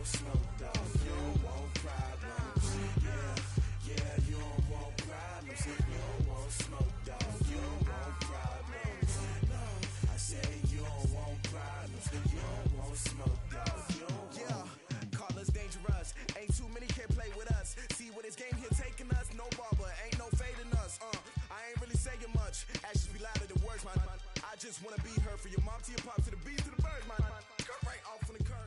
want smoke, dog. You don't want problems. Yeah, you don't want problems. You don't want smoke, dog. You don't want problems. No, I say you don't want problems. You don't want smoke, dog. You don't want. Call us dangerous. Ain't too many can play with us. See what this game here taking us. No barber, ain't no fading us. I ain't really saying much. Actions be louder than words, man. I just wanna be heard for your mom to your pop to the beat to the bird, man. Cut right off on the curb.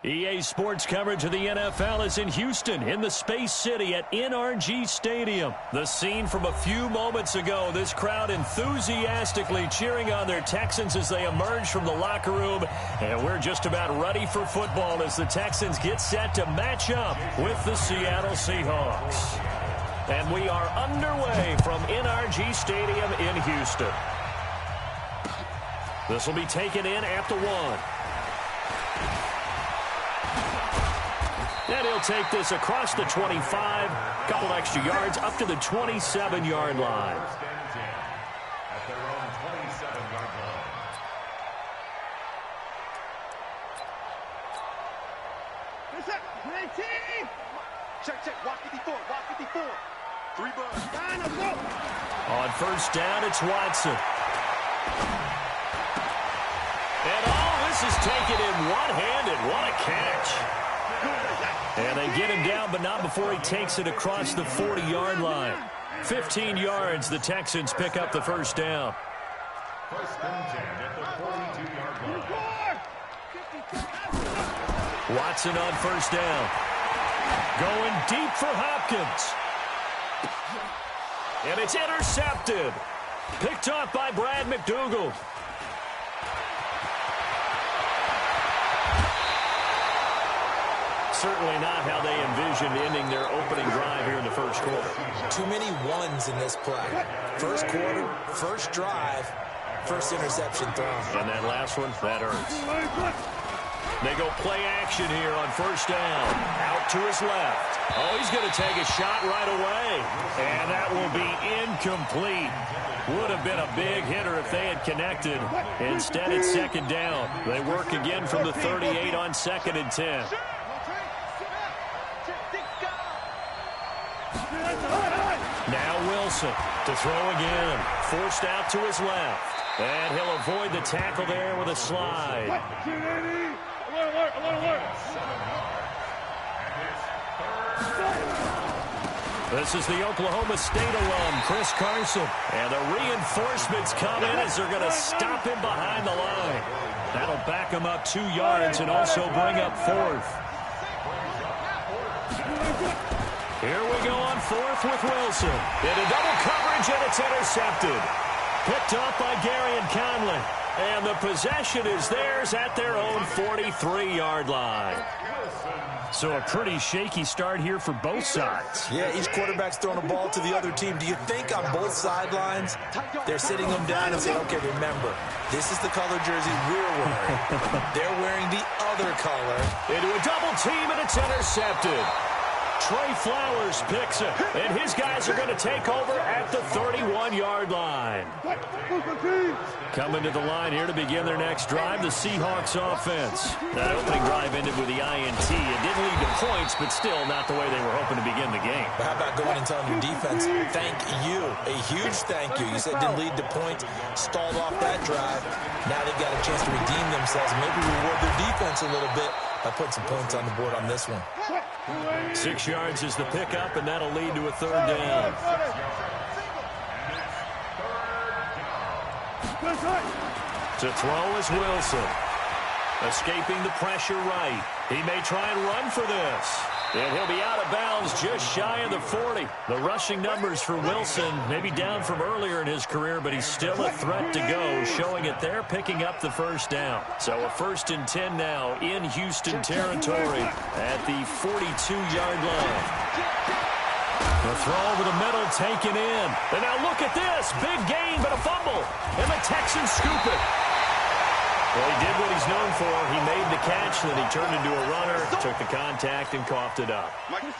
EA Sports coverage of the NFL is in Houston, in the Space City at NRG Stadium. The scene from a few moments ago, this crowd enthusiastically cheering on their Texans as they emerge from the locker room. And we're just about ready for football as the Texans get set to match up with the Seattle Seahawks. And we are underway from NRG Stadium in Houston. This will be taken in at the 1. And he'll take this across the 25, couple extra yards up to the 27-yard line. At their own 27-yard line. Check. Walk 54. 3 bucks. On first down, it's Watson. And this is taken in one-handed. What a catch. And they get him down, but not before he takes it across the 40-yard line. 15 yards, the Texans pick up the first down. First and 10 at the 42-yard line. Watson on first down. Going deep for Hopkins. And it's intercepted. Picked off by Brad McDougald. Certainly not how they envisioned ending their opening drive here in the first quarter. Too many ones in this play. First quarter, first drive, first interception thrown. And that last one, that hurts. They go play action here on first down. Out to his left. Oh, he's going to take a shot right away. And that will be incomplete. Would have been a big hitter if they had connected. Instead, it's second down. They work again from the 38 on 2nd and 10. Now Wilson to throw again. Forced out to his left. And he'll avoid the tackle there with a slide. This is the Oklahoma State alum, Chris Carson. And the reinforcements come in as they're going to stop him behind the line. That'll back him up 2 yards and also bring up 4th. Here we go on 4th with Wilson. Into double coverage, and it's intercepted. Picked up by Gary and Conley. And the possession is theirs at their own 43-yard line. So a pretty shaky start here for both sides. Yeah, each quarterback's throwing a ball to the other team. Do you think on both sidelines they're sitting them down and saying, okay, remember, this is the color jersey we're wearing. They're wearing the other color. Into a double team, and it's intercepted. Trey Flowers picks it, and his guys are going to take over at the 31-yard line. Coming to the line here to begin their next drive, the Seahawks offense. That opening drive ended with the INT. It didn't lead to points, but still not the way they were hoping to begin the game. But how about going and telling your defense, thank you, a huge thank you. You said it didn't lead to points, stalled off that drive. Now they've got a chance to redeem themselves, maybe reward their defense a little bit by putting some points on the board on this one. 6 yards is the pickup, and that'll lead to a 3rd down. To throw is Wilson. Escaping the pressure right. He may try and run for this. And he'll be out of bounds just shy of the 40. The rushing numbers for Wilson maybe down from earlier in his career, but he's still a threat to go, showing it there, picking up the first down. So a 1st and 10 now in Houston territory at the 42-yard line. The throw over the middle taken in. And now look at this. Big gain, but a fumble. And the Texans scoop it. Well, he did what he's known for. He made the catch, then he turned into a runner, took the contact, and coughed it up.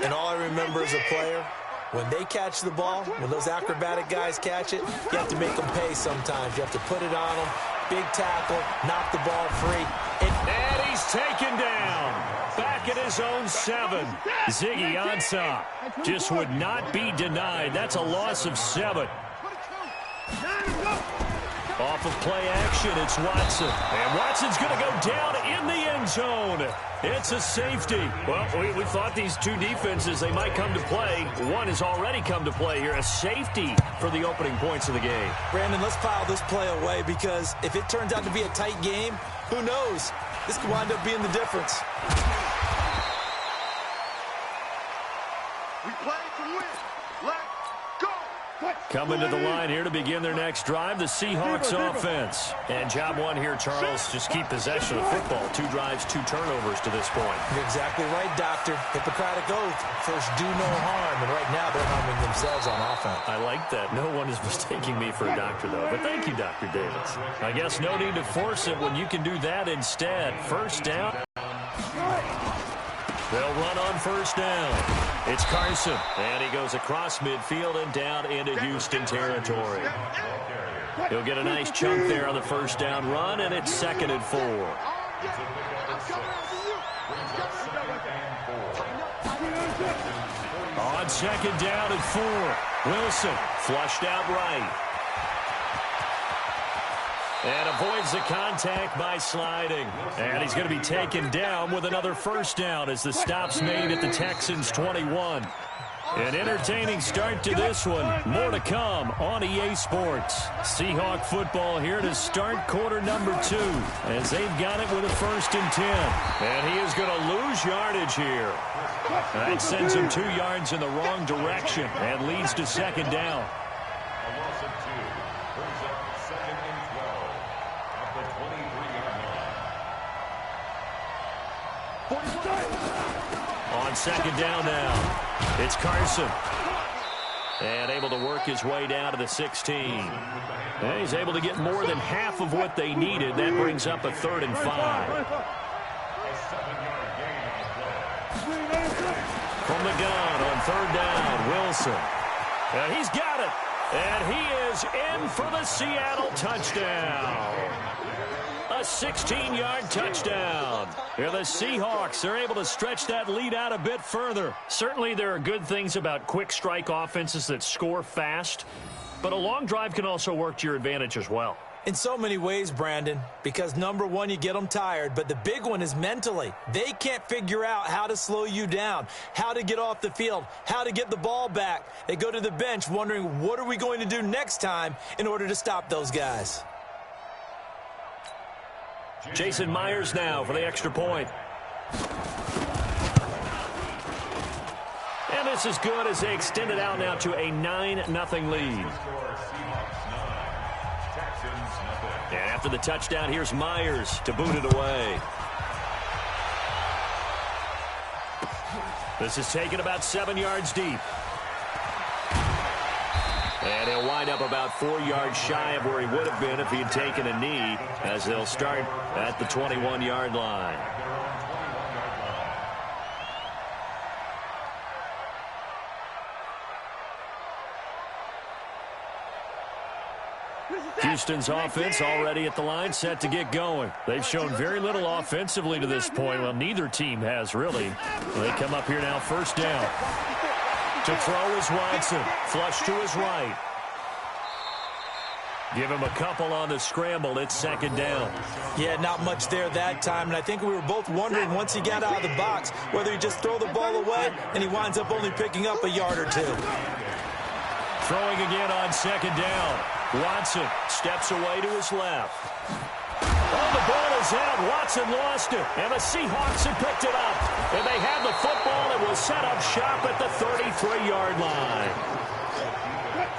And all I remember as a player, when they catch the ball, when those acrobatic guys catch it, you have to make them pay sometimes. You have to put it on them. big tackle, knocked the ball free. And he's taken down. Back at his own 7. Ziggy Ansah just would not be denied. That's a loss of 7. Off of play action, it's Watson. And Watson's going to go down in the end zone. It's a safety. Well, we thought these two defenses, they might come to play. One has already come to play here. A safety for the opening points of the game. Brandon, let's file this play away because if it turns out to be a tight game, who knows? This could wind up being the difference. We play to win. Let's go. Coming to the line here to begin their next drive, the Seahawks offense. And job one here, Charles, just keep possession of the football. 2 drives, 2 turnovers to this point. You're exactly right, Doctor. Hippocratic oath. First, do no harm. And right now, they're harming themselves on offense. I like that. No one is mistaking me for a doctor, though. But thank you, Dr. Davis. I guess no need to force it when you can do that instead. First down. They'll run on first down. It's Carson, and he goes across midfield and down into Houston territory. He'll get a nice chunk there on the first down run, and it's 2nd and 4. On 2nd down and 4, Wilson flushed out right. And avoids the contact by sliding. And he's going to be taken down with another first down as the stop's made at the Texans' 21. An entertaining start to this one. More to come on EA Sports. Seahawk football here to start quarter number 2 as they've got it with a 1st and 10. And he is going to lose yardage here. That sends him 2 yards in the wrong direction and leads to 2nd down. On 2nd down now, it's Carson. And able to work his way down to the 16. And he's able to get more than half of what they needed. That brings up a 3rd and 5. From the gun on 3rd down, Wilson. And he's got it. And he is in for the Seattle touchdown. A 16-yard touchdown. Here the Seahawks are able to stretch that lead out a bit further. Certainly there are good things about quick strike offenses that score fast, but a long drive can also work to your advantage as well. In so many ways, Brandon, because number one, you get them tired, but the big one is mentally. They can't figure out how to slow you down, how to get off the field, how to get the ball back. They go to the bench wondering, what are we going to do next time in order to stop those guys? Jason Myers now for the extra point. And this is good as they extend it out now to a 9-0 lead. And after the touchdown, here's Myers to boot it away. This is taken about 7 yards deep. And he'll wind up about 4 yards shy of where he would have been if he had taken a knee, as they'll start at the 21-yard line. Houston's offense already at the line, set to get going. They've shown very little offensively to this point. Well, neither team has, really. They come up here now, first down. To throw is Watson. Flush to his right. Give him a couple on the scramble. It's 2nd down. Yeah, not much there that time. And I think we were both wondering once he got out of the box whether he just throw the ball away and he winds up only picking up a yard or 2. Throwing again on 2nd down. Watson steps away to his left. Oh, the ball is out. Watson lost it. And the Seahawks have picked it up. And they have the football and will set up shop at the 33-yard line.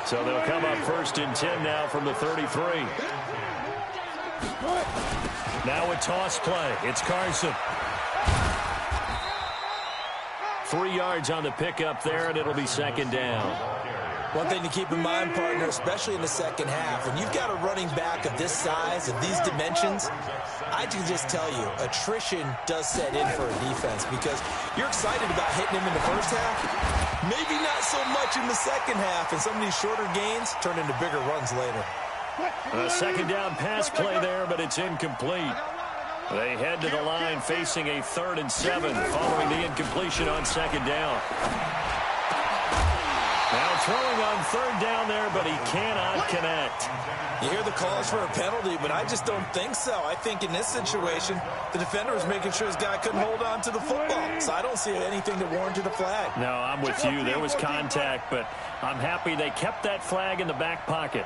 So they'll come up 1st and 10 now from the 33. Now a toss play. It's Carson. 3 yards on the pickup there, and it'll be 2nd down. One thing to keep in mind, partner, especially in the second half, when you've got a running back of this size, of these dimensions, I can just tell you, attrition does set in for a defense because you're excited about hitting him in the first half, maybe not so much in the second half, and some of these shorter gains turn into bigger runs later. A second down pass play there, but it's incomplete. They head to the line facing a 3rd and 7 following the incompletion on second down. Now throwing on 3rd down there, but he cannot connect. You hear the calls for a penalty, but I just don't think so. I think in this situation, the defender was making sure his guy couldn't hold on to the football. So I don't see anything that warranted a flag. No, I'm with you. There was contact, but I'm happy they kept that flag in the back pocket.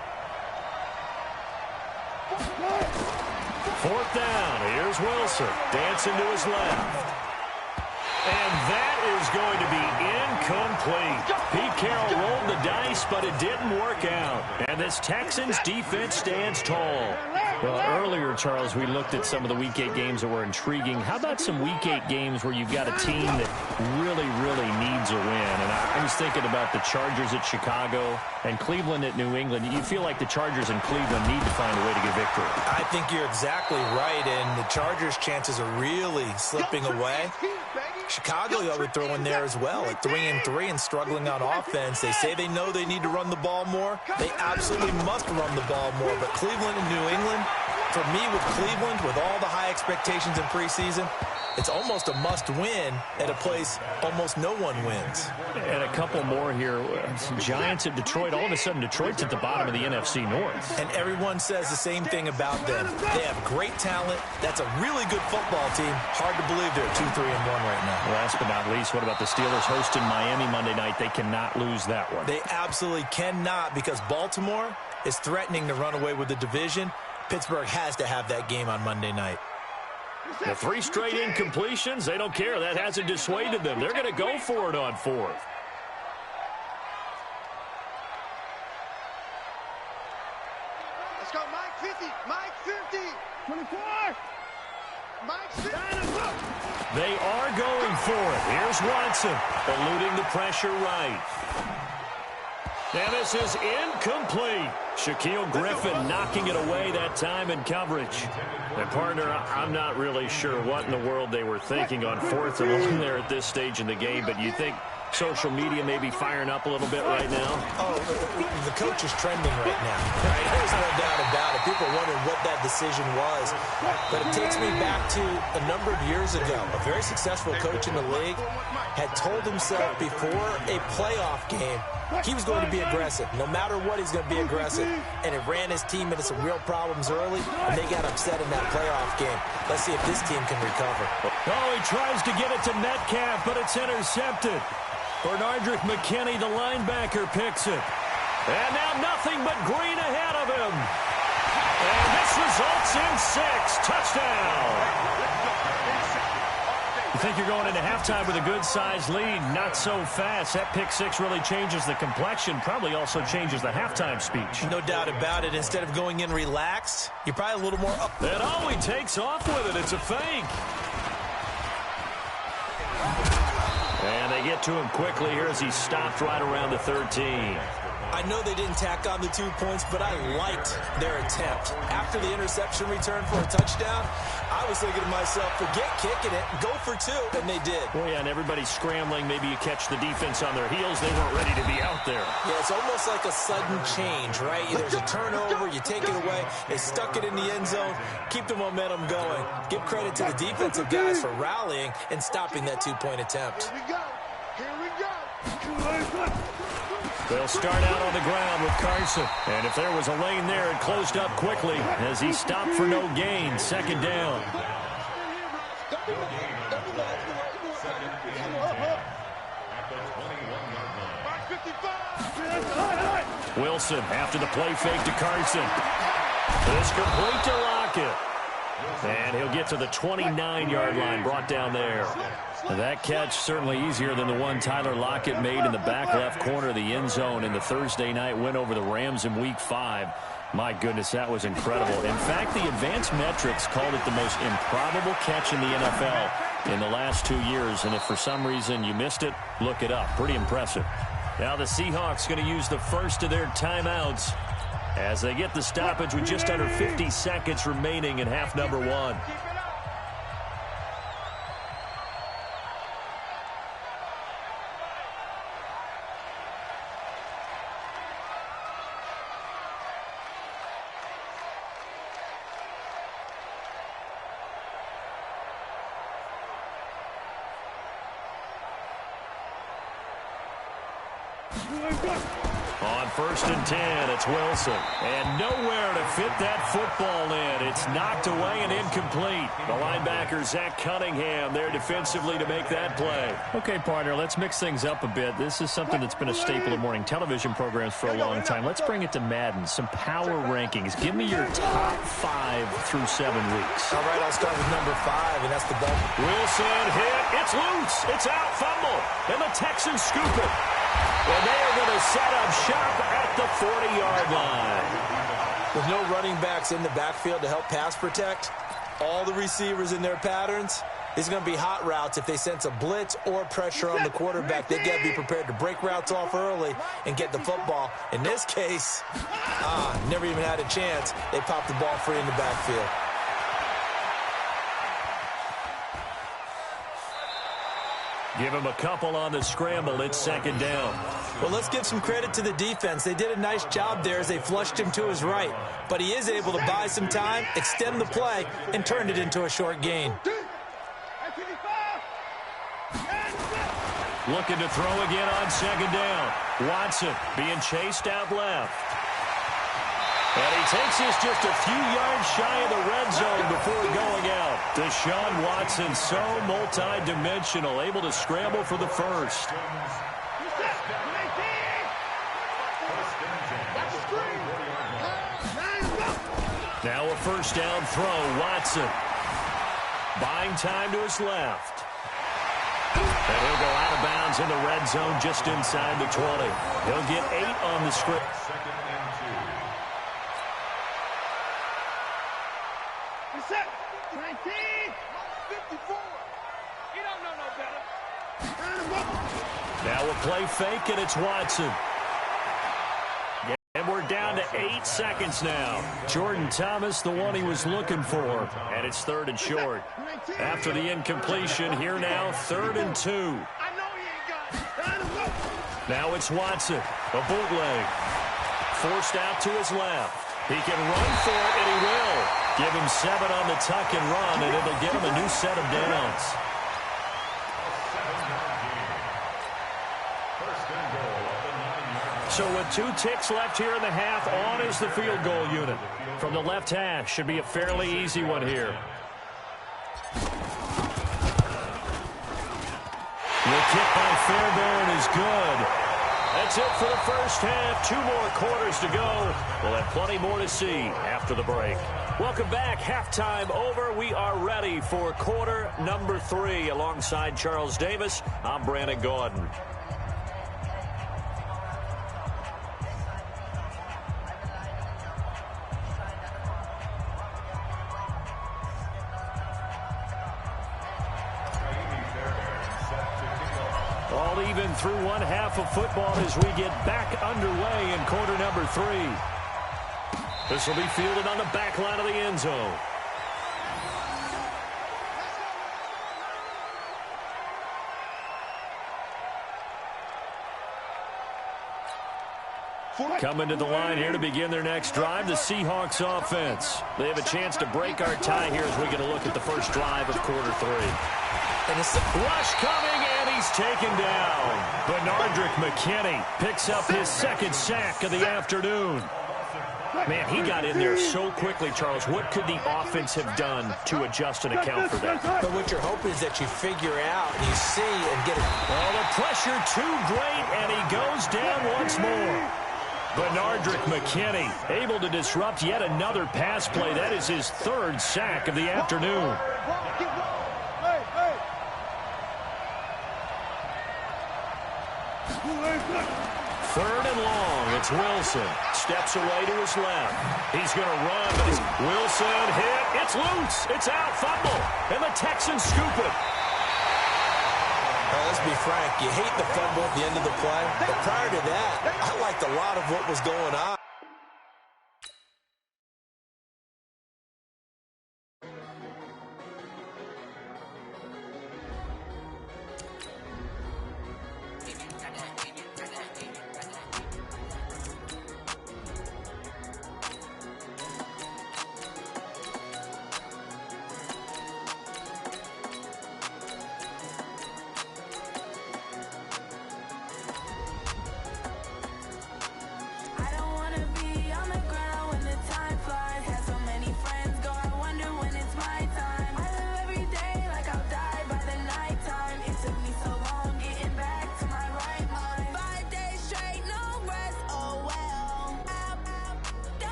4th down. Here's Wilson dancing to his left. And that is going to be incomplete. Pete Carroll rolled the dice, but it didn't work out. And this Texans defense stands tall. Well, earlier, Charles, we looked at some of the Week 8 games that were intriguing. How about some Week 8 games where you've got a team that really, really needs a win? And I was thinking about the Chargers at Chicago and Cleveland at New England. You feel like the Chargers and Cleveland need to find a way to get victory. I think you're exactly right, and the Chargers' chances are really slipping away. Chicago, I would throw in there as well at 3-3 and struggling on offense. They say they know they need to run the ball more. They absolutely must run the ball more. But Cleveland and New England, for me with Cleveland, with all the high expectations in preseason, it's almost a must-win at a place almost no one wins. And a couple more here. Giants at Detroit. All of a sudden, Detroit's at the bottom of the NFC North. And everyone says the same thing about them. They have great talent. That's a really good football team. Hard to believe they're 2-3-1 right now. Last but not least, what about the Steelers hosting Miami Monday night? They cannot lose that one. They absolutely cannot, because Baltimore is threatening to run away with the division. Pittsburgh has to have that game on Monday night. The 3 straight incompletions, they don't care. That hasn't dissuaded them. They're going to go for it on 4th. Let's go, Mike 50. Mike 50. 24. Mike 50. They are going for it. Here's Watson, eluding the pressure right. And this is incomplete. Shaquille Griffin knocking it away that time in coverage. And, partner, I'm not really sure what in the world they were thinking on 4th and 1 there at this stage in the game, but you think social media may be firing up a little bit right now? Oh, the coach is trending right now. Right? There's no doubt about it. People are wondering what that decision was. But it takes me back to a number of years ago. A very successful coach in the league had told himself before a playoff game he was going to be aggressive. No matter what, he's going to be aggressive. And it ran his team into some real problems early, and they got upset in that playoff game. Let's see if this team can recover. Oh, he tries to get it to Metcalf, but it's intercepted. Bernardrick McKinney, the linebacker, picks it. And now nothing but green ahead of him. And this results in 6. Touchdown. You think you're going into halftime with a good-sized lead. Not so fast. That pick 6 really changes the complexion, probably also changes the halftime speech. No doubt about it. Instead of going in relaxed, you're probably a little more up. And oh, he takes off with it. It's a fake. And they get to him quickly here as he stopped right around the 13. I know they didn't tack on the 2 points, but I liked their attempt. After the interception return for a touchdown, I was thinking to myself, forget kicking it, go for 2, and they did. Well, yeah, and everybody's scrambling. Maybe you catch the defense on their heels. They weren't ready to be out there. Yeah, it's almost like a sudden change, right? There's a turnover, you take it away, they stuck it in the end zone, keep the momentum going. Give credit to the defensive guys for rallying and stopping that 2-point attempt. Here we go. Here we go. They'll start out on the ground with Carson. And if there was a lane there, it closed up quickly as he stopped for no gain. Second down. Wilson after the play fake to Carson. It's complete to Lockett. And he'll get to the 29-yard line, brought down there. That catch certainly easier than the one Tyler Lockett made in the back left corner of the end zone in the Thursday night win over the Rams in Week 5. My goodness, that was incredible. In fact, the advanced metrics called it the most improbable catch in the NFL in the last 2 years. And if for some reason you missed it, look it up. Pretty impressive. Now the Seahawks going to use the first of their timeouts as they get the stoppage with just under 50 seconds remaining in half number 1. On 1st and 10, it's Wilson. And nowhere to fit that football in. It's knocked away and incomplete. The linebacker, Zach Cunningham, there defensively to make that play. Okay, partner, let's mix things up a bit. This is something that's been a staple of morning television programs for a long time. Let's bring it to Madden. Some power rankings. Give me your top 5 through 7 weeks. All right, I'll start with number 5, and that's the ball. Wilson hit. It's loose. It's out. Fumble. And the Texans scoop it. And they are going to set up shop at the 40-yard line. With no running backs in the backfield to help pass protect, all the receivers in their patterns, it's going to be hot routes. If they sense a blitz or pressure on the quarterback, they got to be prepared to break routes off early and get the football. In this case, never even had a chance. They popped the ball free in the backfield. Give him a couple on the scramble. It's 2nd down. Well, let's give some credit to the defense. They did a nice job there as they flushed him to his right. But he is able to buy some time, extend the play, and turn it into a short gain. Looking to throw again on 2nd down. Watson being chased out left. And he takes this just a few yards shy of the red zone before going out. Deshaun Watson, so multi-dimensional, able to scramble for the first. Now a 1st down throw. Watson buying time to his left. And he'll go out of bounds in the red zone just inside the 20. He'll get 8 on the script. Now a play fake, and it's Watson. And we're down to 8 seconds now. Jordan Thomas, the one he was looking for. And it's 3rd and short. After the incompletion, here now, 3rd and 2. Now it's Watson, a bootleg. Forced out to his left. He can run for it, and he will. Give him 7 on the tuck and run, and it'll get him a new set of downs. So with 2 ticks left here in the half, on is the field goal unit. From the left hash, should be a fairly easy one here. The kick by Fairbairn is good. That's it for the first half. 2 more quarters to go. We'll have plenty more to see after the break. Welcome back. Halftime over. We are ready for quarter number 3. Alongside Charles Davis, I'm Brandon Gordon. All even through 1 half of football as we get back underway in quarter number 3. This will be fielded on the back line of the end zone. Coming to the line here to begin their next drive, the Seahawks offense. They have a chance to break our tie here as we get a look at the first drive of quarter 3. And it's rush coming, and he's taken down. Bernardrick McKinney picks up his 2nd sack of the afternoon. Man, he got in there so quickly, Charles. What could the offense have done to adjust and account for that? But what you're hoping is that you figure out, and you see, and get it. Well, the pressure too great, and he goes down once more. Bernardrick McKinney able to disrupt yet another pass play. That is his 3rd sack of the afternoon. Third and long. It's Wilson. Steps away to his left. He's going to run, but Wilson hit. It's loose. It's out. Fumble. And the Texans scoop it. Let's be frank. You hate the fumble at the end of the play. But prior to that, I liked a lot of what was going on.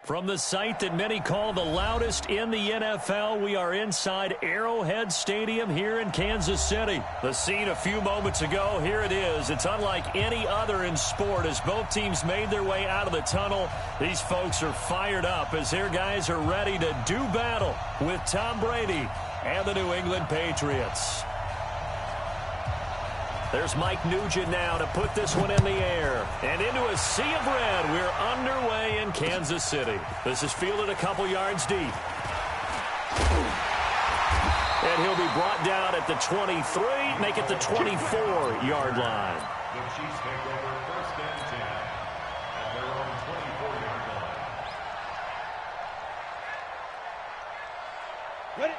From the site that many call the loudest in the NFL, we are inside Arrowhead Stadium here in Kansas City. The scene a few moments ago, here it is. It's unlike any other in sport as both teams made their way out of the tunnel. These folks are fired up as their guys are ready to do battle with Tom Brady and the New England Patriots. There's Mike Nugent now to put this one in the air. And into a sea of red, we're underway in Kansas City. This is fielded a couple yards deep. And he'll be brought down at the 23, make it the 24-yard line. The Chiefs take over first and 10 at their own 24-yard line. Ready?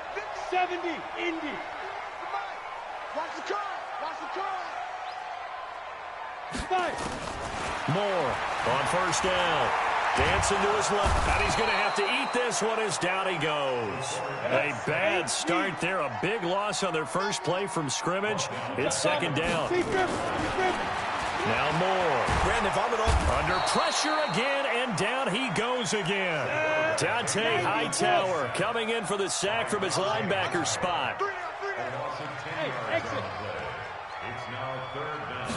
70, Indy. Watch the car. Watch the car. Moore on first down. Dancing to his left. And he's going to have to eat this one as down he goes. A bad start there. A big loss on their first play from scrimmage. It's second down. Now Moore. Brandon, if I'm under pressure again, and down he goes again. Dante Hightower coming in for the sack from his linebacker spot. It's now third down.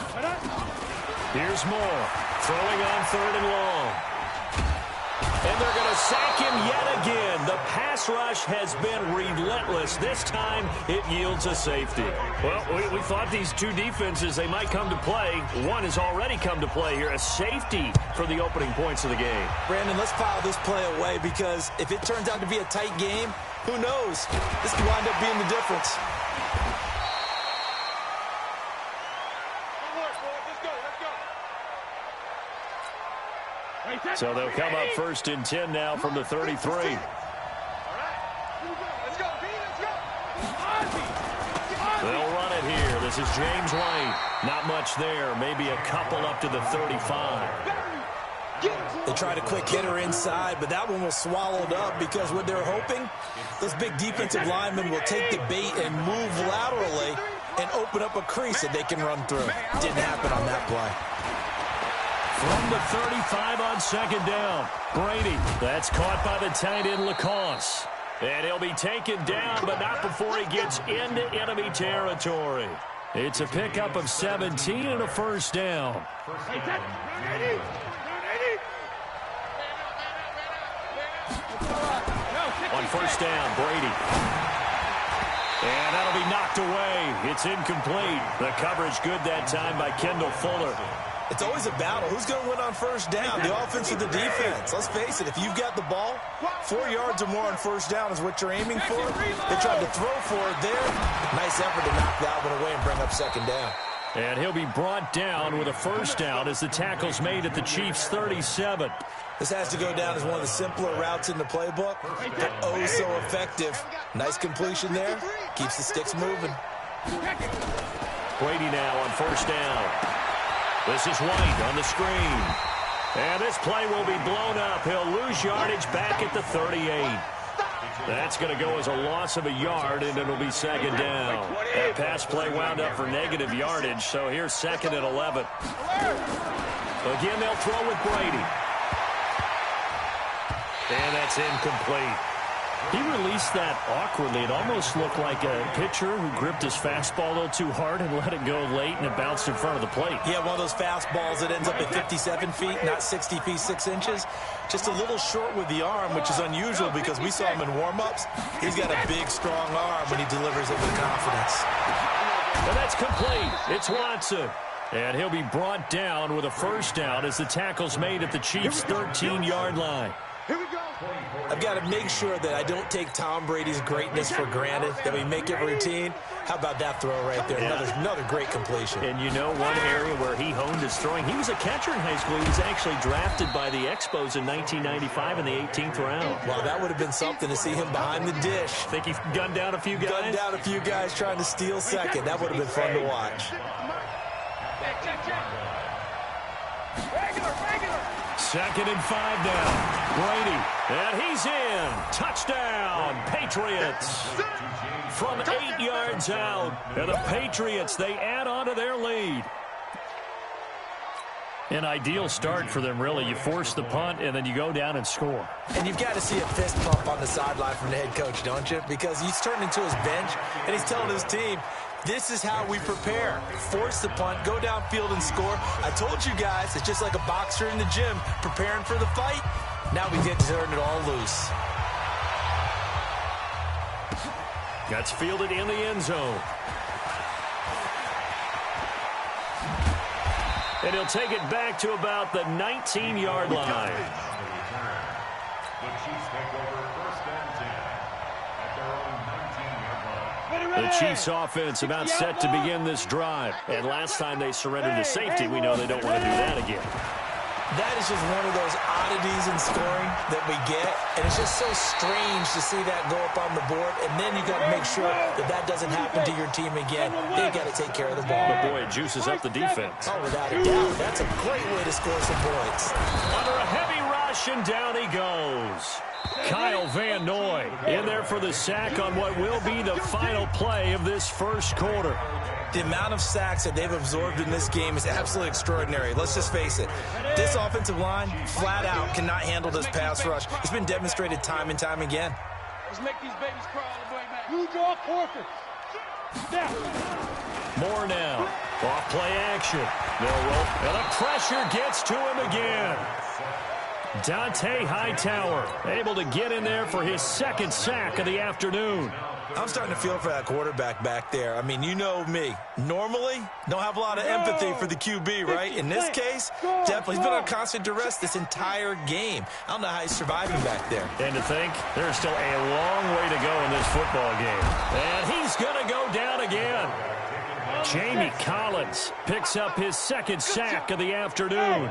Here's Moore throwing on third and long. And they're going to sack him yet again. The pass rush has been relentless. This time it yields a safety. Well, we thought these two defenses, they might come to play. One has already come to play here. A safety for the opening points of the game. Brandon, let's file this play away because if it turns out to be a tight game, who knows? This could wind up being the difference. So they'll come up first and 10 now from the 33. They'll run it here. This is James White. Not much there. Maybe a couple up to the 35. They tried a quick hitter inside, but that one was swallowed up because what they're hoping, those big defensive linemen will take the bait and move laterally and open up a crease that they can run through. Didn't happen on that play. From the 35 on second down, Brady. That's caught by the tight end, Lacoste. And he'll be taken down, but not before he gets into enemy territory. It's a pickup of 17 and a first down. On first down, Brady. And that'll be knocked away. It's incomplete. The coverage good that time by Kendall Fuller. It's always a battle. Who's going to win on first down? The offense or the defense? Let's face it, if you've got the ball, 4 yards or more on first down is what you're aiming for. They tried to throw for it there. Nice effort to knock that one away and bring up second down. And he'll be brought down with a first down as the tackle's made at the Chiefs' 37. This has to go down as one of the simpler routes in the playbook, but oh so effective. Nice completion there. Keeps the sticks moving. Brady now on first down. This is White on the screen. And this play will be blown up. He'll lose yardage back at the 38. That's going to go as a loss of a yard, and it'll be second down. That pass play wound up for negative yardage, so here's second and 11. Again, they'll throw with Brady. And that's incomplete. He released that awkwardly. It almost looked like a pitcher who gripped his fastball a little too hard and let it go late, and it bounced in front of the plate. Yeah, one of those fastballs that ends up at 57 feet, not 60 feet, 6 inches. Just a little short with the arm, which is unusual because we saw him in warm-ups. He's got a big, strong arm when he delivers it with confidence. And that's complete. It's Watson. And he'll be brought down with a first down as the tackle's made at the Chiefs' 13-yard line. Here we go. I've got to make sure that I don't take Tom Brady's greatness for granted, that we make it routine. How about that throw right there? Another great completion. And you know one area where he honed his throwing? He was a catcher in high school. He was actually drafted by the Expos in 1995 in the 18th round. Well, that would have been something to see him behind the dish. Think he gunned down a few guys? Gunned down a few guys trying to steal second. That would have been fun to watch. Second and 5 now. Brady, and he's in. Touchdown, Patriots. From 8 yards out, and the Patriots, they add on to their lead. An ideal start for them, really. You force the punt, and then you go down and score. And you've got to see a fist pump on the sideline from the head coach, don't you? Because he's turned into his bench, and he's telling his team, this is how we prepare. Force the punt, go downfield and score. I told you guys, it's just like a boxer in the gym preparing for the fight. Now we get to turn it all loose. That's fielded in the end zone. And he'll take it back to about the 19-yard line. The Chiefs take over first and 10 at their own 19-yard line. The Chiefs offense about set to begin this drive. And last time they surrendered to safety, we know they don't want to do that again. That is just one of those oddities in scoring that we get, and it's just so strange to see that go up on the board, and then you got to make sure that that doesn't happen to your team again. They got to take care of the ball. But boy, it juices up the defense. Oh, without a doubt. That's a great way to score some points. Under a heavy rush, and down he goes. Kyle Van Noy in there for the sack on what will be the final play of this first quarter. The amount of sacks that they've absorbed in this game is absolutely extraordinary. Let's just face it. This offensive line, flat out, cannot handle this pass rush. It's been demonstrated time and time again. Let's make these babies crawl, boy, man. You draw forfeit. Step. More now. Off play action. They'll roll. And the pressure gets to him again. Dante Hightower able to get in there for his second sack of the afternoon. I'm starting to feel for that quarterback back there. I mean, you know me. Normally, don't have a lot of empathy for the QB, right? In this case, definitely. He's been on constant duress this entire game. I don't know how he's surviving back there. And to think, there's still a long way to go in this football game. And he's going to go down again. Jamie Collins picks up his second sack of the afternoon.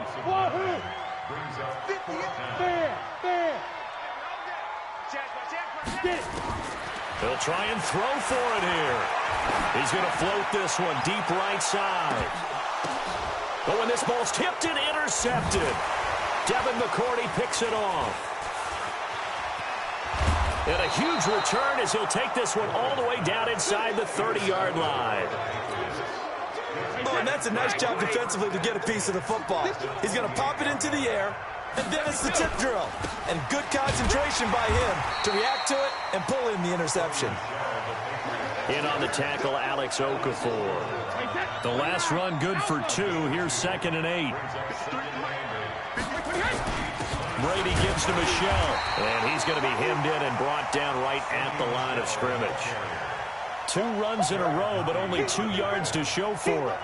He'll try and throw for it here. He's going to float this one deep right side. Oh, and this ball's tipped and intercepted. Devin McCourty picks it off. And a huge return as he'll take this one all the way down inside the 30-yard line. Oh, and that's a nice job defensively to get a piece of the football. He's going to pop it into the air, and then it's the tip drill. And good concentration by him to react to it and pull in the interception. In on the tackle, Alex Okafor. The last run good for 2. Here's 2nd and 8. Brady gives to Michelle, and he's going to be hemmed in and brought down right at the line of scrimmage. 2 runs in a row, but only 2 yards to show for it.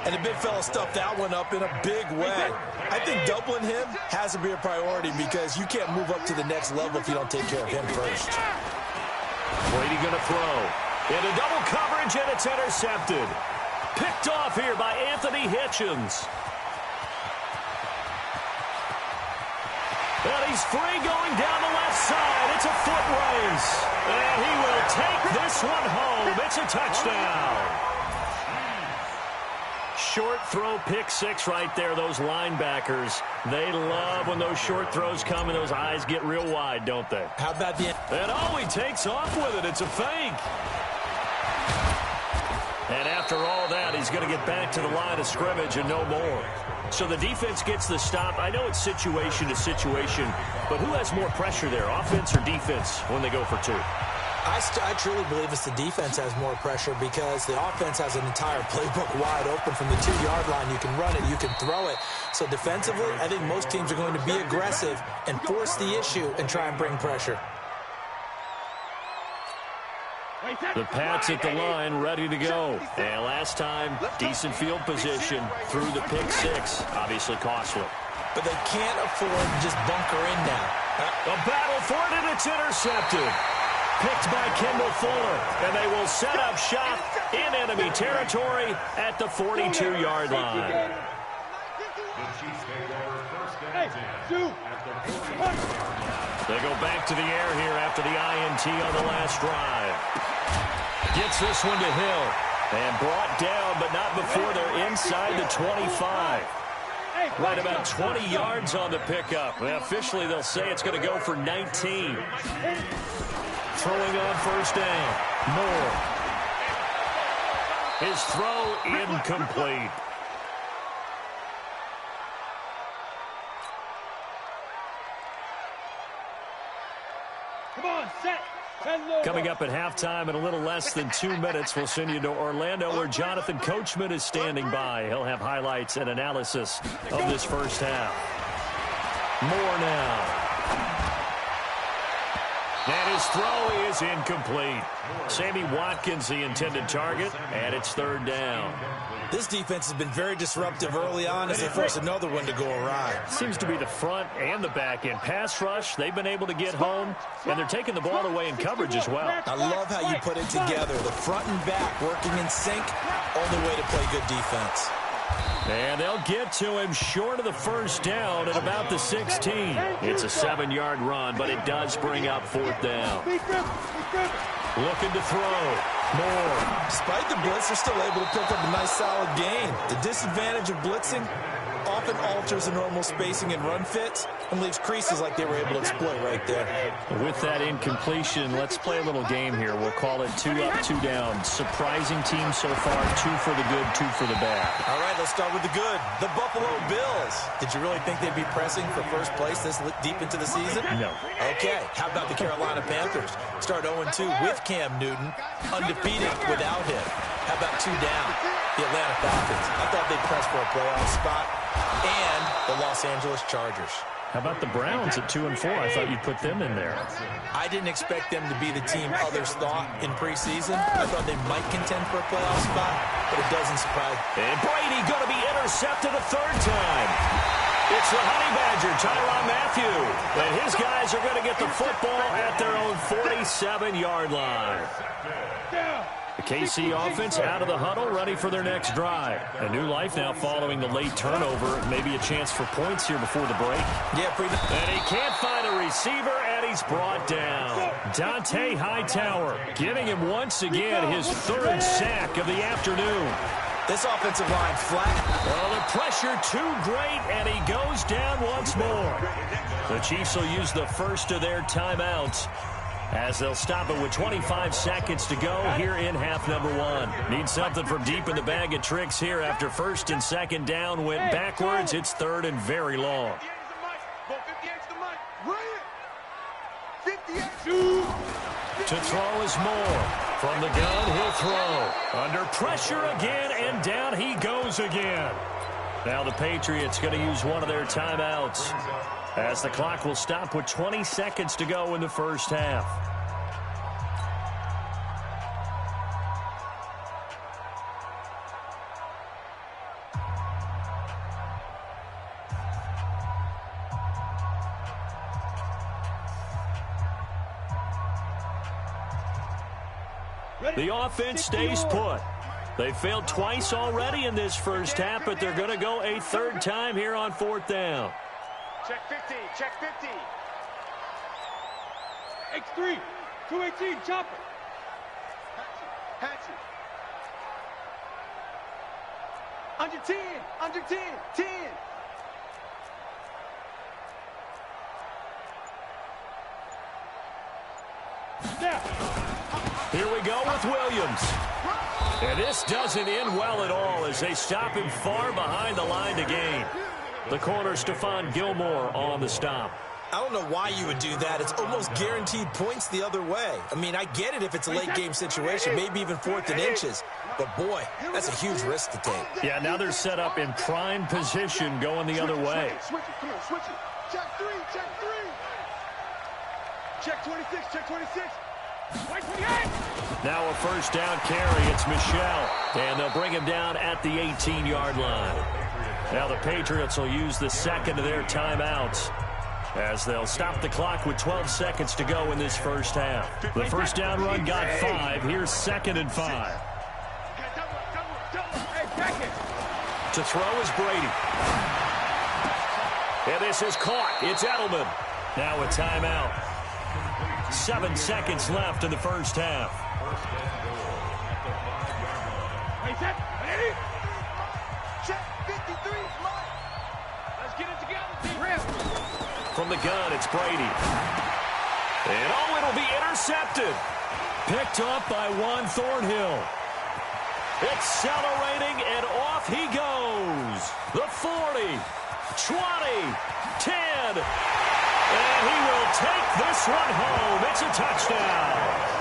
And the big fella stuffed that one up in a big way. I think doubling him has to be a priority because you can't move up to the next level if you don't take care of him first. Brady going to throw. Into double coverage, and it's intercepted. Picked off here by Anthony Hitchens. And he's free going down the left side. It's a foot race. And he will take this one home. It's a touchdown. Short throw, pick 6 right there. Those linebackers, they love when those short throws come and those eyes get real wide, don't they? How about the... And oh, he takes off with it. It's a fake. And after all that, he's going to get back to the line of scrimmage and no more. So the defense gets the stop. I know it's situation to situation, but who has more pressure there, offense or defense, when they go for 2? I truly believe it's the defense has more pressure because the offense has an entire playbook wide open from the 2-yard line. You can run it, you can throw it. So defensively, I think most teams are going to be aggressive and force the issue and try and bring pressure. The Pats at the line, ready to go. And last time, decent field position through the pick 6. Obviously costly. But they can't afford to just bunker in now. A battle for it, and it's intercepted. Picked by Kendall Fuller. And they will set up shop in enemy territory at the 42-yard line. The Chiefs take over first and 10 at their 40. They go back to the air here after the INT on the last drive. Gets this one to Hill. And brought down, but not before they're inside the 25. Right about 20 yards on the pickup. Well, officially, they'll say it's going to go for 19. Throwing on first down. Moore. His throw incomplete. Come on, set. Hello. Coming up at halftime in a little less than 2 minutes, we'll send you to Orlando where Jonathan Coachman is standing by. He'll have highlights and analysis of this first half. Moore now. And his throw is incomplete. Sammy Watkins, the intended target, and it's third down. This defense has been very disruptive early on as they force another one to go awry. Seems to be the front and the back end. Pass rush, they've been able to get home, and they're taking the ball away in coverage as well. I love how you put it together. The front and back working in sync, only way to play good defense. And they'll get to him short of the first down at about the 16. It's a 7-yard run, but it does bring up fourth down. Looking to throw. Moore. Despite the blitz, they're still able to pick up a nice solid gain. The disadvantage of blitzing often alters the normal spacing and run fits and leaves creases like they were able to exploit right there. With that incompletion, let's play a little game here. We'll call it 2 up, 2 down. Surprising team so far, 2 for the good, 2 for the bad. All right, let's start with the good. The Buffalo Bills. Did you really think they'd be pressing for first place this deep into the season? No. Okay, how about the Carolina Panthers? Start 0-2 with Cam Newton, undefeated without him. How about 2 down? The Atlanta Falcons. I thought they'd press for a playoff spot. And the Los Angeles Chargers. How about the Browns at 2 and 4? I thought you'd put them in there. I didn't expect them to be the team others thought in preseason. I thought they might contend for a playoff spot, but it doesn't surprise. And Brady going to be intercepted a third time. It's the Honey Badger, Tyrann Mathieu. And his guys are going to get the football at their own 47-yard line. The KC offense out of the huddle, ready for their next drive. A new life now following the late turnover. Maybe a chance for points here before the break. Yeah, and he can't find a receiver, and he's brought down. Dante Hightower giving him once again his third sack of the afternoon. This offensive line flat. Well, the pressure too great, and he goes down once more. The Chiefs will use the first of their timeouts as they'll stop it with 25 seconds to go here in half number 1. Need something from deep in the bag of tricks here after first and second down went backwards. It's third and very long. To throw is Moore. From the gun, he'll throw. Under pressure again, and down he goes again. Now the Patriots going to use one of their timeouts as the clock will stop with 20 seconds to go in the first half. The offense stays put. They failed twice already in this first half, but they're going to go a third time here on fourth down. Check 50, check 50. X3, 218, chopper. Hatchet. Under 10, under 10, 10. Now. Here we go with Williams. And this doesn't end well at all as they stop him far behind the line to gain. The corner, Stephon Gilmore, on the stop. I don't know why you would do that. It's almost guaranteed points the other way. I mean, I get it if it's a late-game situation, maybe even 4th and inches. But, boy, that's a huge risk to take. Yeah, now they're set up in prime position going the other way. Switch it, come on, switch it. Check 3, check 3. Check 26, check 26. Now a first down carry. It's Michel. And they'll bring him down at the 18-yard line. Now the Patriots will use the second of their timeouts as they'll stop the clock with 12 seconds to go in this first half. The first down run got 5. Here's 2nd and 5. To throw is Brady. And this is caught. It's Edelman. Now a timeout. 7 seconds left in the first half. Check 53, let's get it together. From the gun, it's Brady. And it'll be intercepted. Picked off by Juan Thornhill. Accelerating, and off he goes. The 40, 20, 10. And he will take this one home. It's a touchdown.